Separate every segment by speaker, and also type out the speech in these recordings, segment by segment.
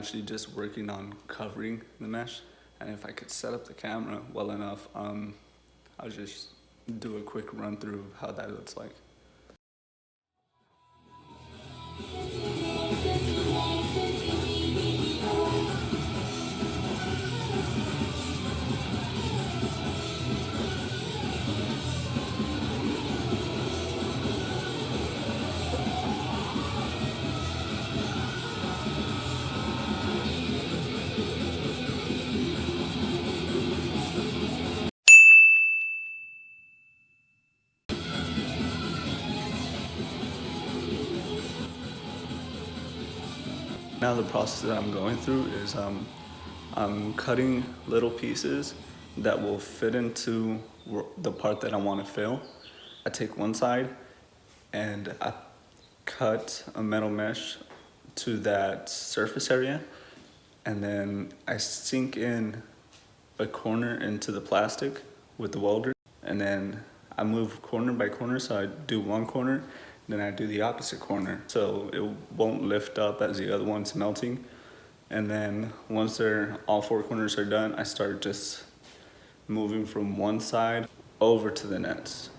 Speaker 1: actually just working on covering the mesh, and if I could set up the camera well enough, I'll just do a quick run through of how that looks like. Now the process that I'm going through is I'm cutting little pieces that will fit into the part that I want to fill. I take one side and I cut a metal mesh to that surface area, and then I sink in a corner into the plastic with the welder, and then I move corner by corner. So I do one corner, then I do the opposite corner, so it won't lift up as the other one's melting. And then once all four corners are done, I start just moving from one side over to the next.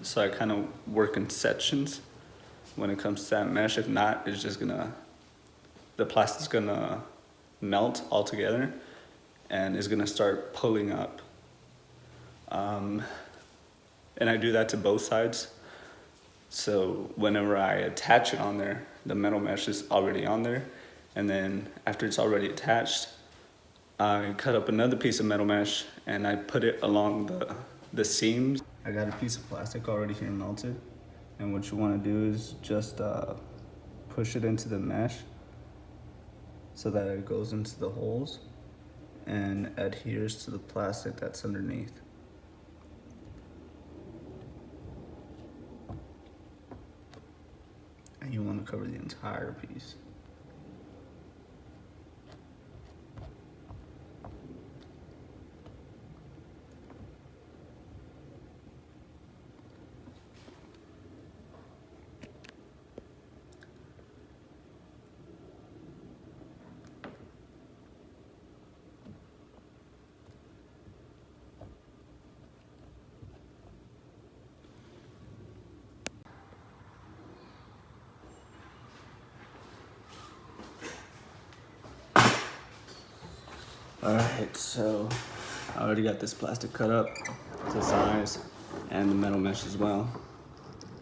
Speaker 1: So I kind of work in sections when it comes to that mesh. If not, it's just the plastic's gonna melt altogether and is gonna start pulling up. And I do that to both sides. So whenever I attach it on there, the metal mesh is already on there. And then after it's already attached, I cut up another piece of metal mesh and I put it along the seams. I got a piece of plastic already here melted. And what you want to do is just push it into the mesh so that it goes into the holes and adheres to the plastic that's underneath. And you want to cover the entire piece. Alright, so I already got this plastic cut up to size and the metal mesh as well.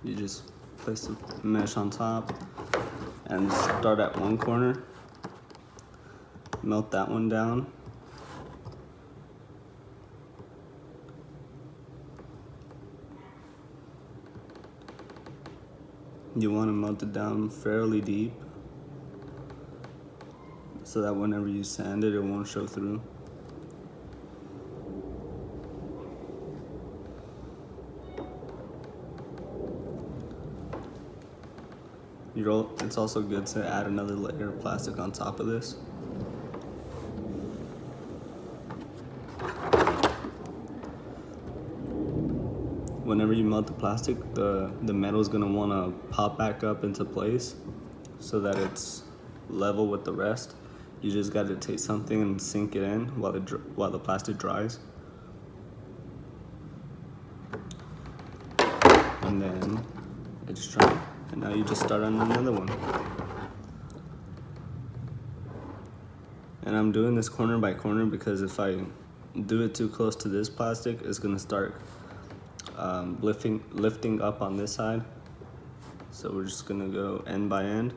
Speaker 1: You just place the mesh on top and start at one corner, melt that one down. You want to melt it down fairly deep so that whenever you sand it, it won't show through. It's also good to add another layer of plastic on top of this. Whenever you melt the plastic, the metal is gonna wanna pop back up into place so that it's level with the rest. You just gotta take something and sink it in while the plastic dries. And then it's dry. And now you just start on another one. And I'm doing this corner by corner because if I do it too close to this plastic, it's gonna start lifting up on this side. So we're just gonna go end by end.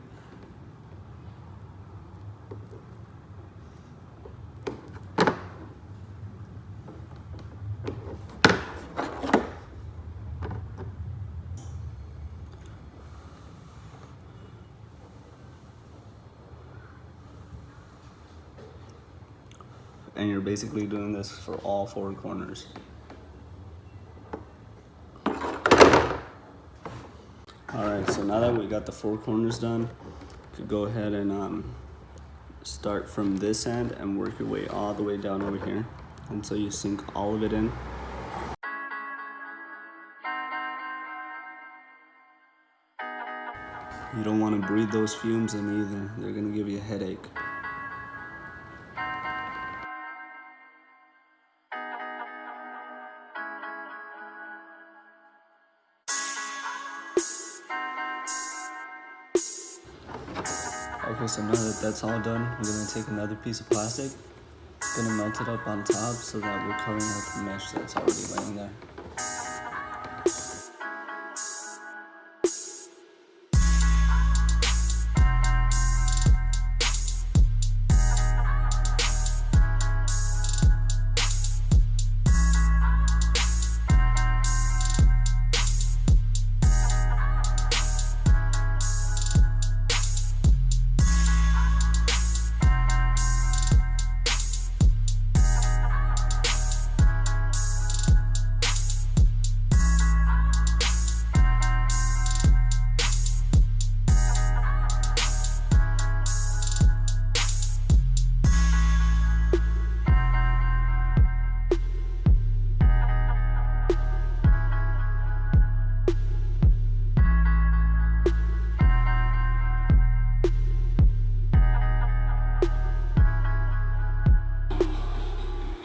Speaker 1: And you're basically doing this for all four corners. Alright, so now that we got the four corners done, you could go ahead and start from this end and work your way all the way down over here until you sink all of it in. You don't want to breathe those fumes in either. They're going to give you a headache. Okay, so now that that's all done, we're gonna take another piece of plastic, gonna melt it up on top so that we're covering up the mesh that's already laying there.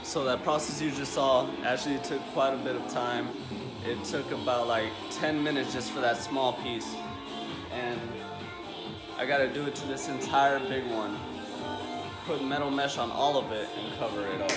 Speaker 1: So that process you just saw actually took quite a bit of time. It took about like 10 minutes just for that small piece. And I gotta do it to this entire big one. Put metal mesh on all of it and cover it up.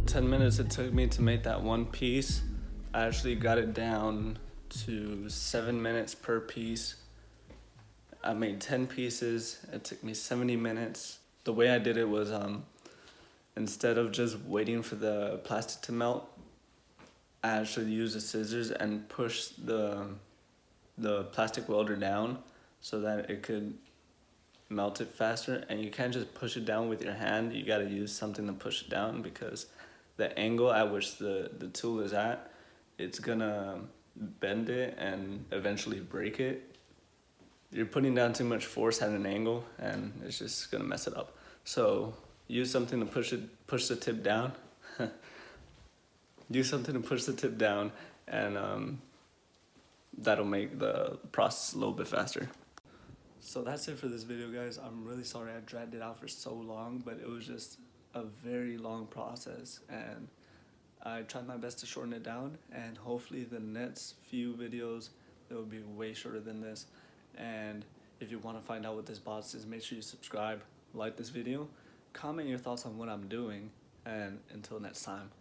Speaker 1: 10 minutes it took me to make that one piece. I actually got it down to 7 minutes per piece. I made 10 pieces. It took me 70 minutes. The way I did it was instead of just waiting for the plastic to melt, I actually used the scissors and pushed the plastic welder down so that it could melt it faster. And you can't just push it down with your hand. You gotta use something to push it down because the angle at which the tool is at, it's gonna bend it and eventually break it. You're putting down too much force at an angle and it's just gonna mess it up. So use something to push the tip down. Use something to push the tip down, and that'll make the process a little bit faster. So that's it for this video, guys. I'm really sorry I dragged it out for so long, but it was just a very long process, and I tried my best to shorten it down, and hopefully the next few videos they will be way shorter than this. And if you want to find out what this box is, make sure you subscribe, like this video, comment your thoughts on what I'm doing, and until next time.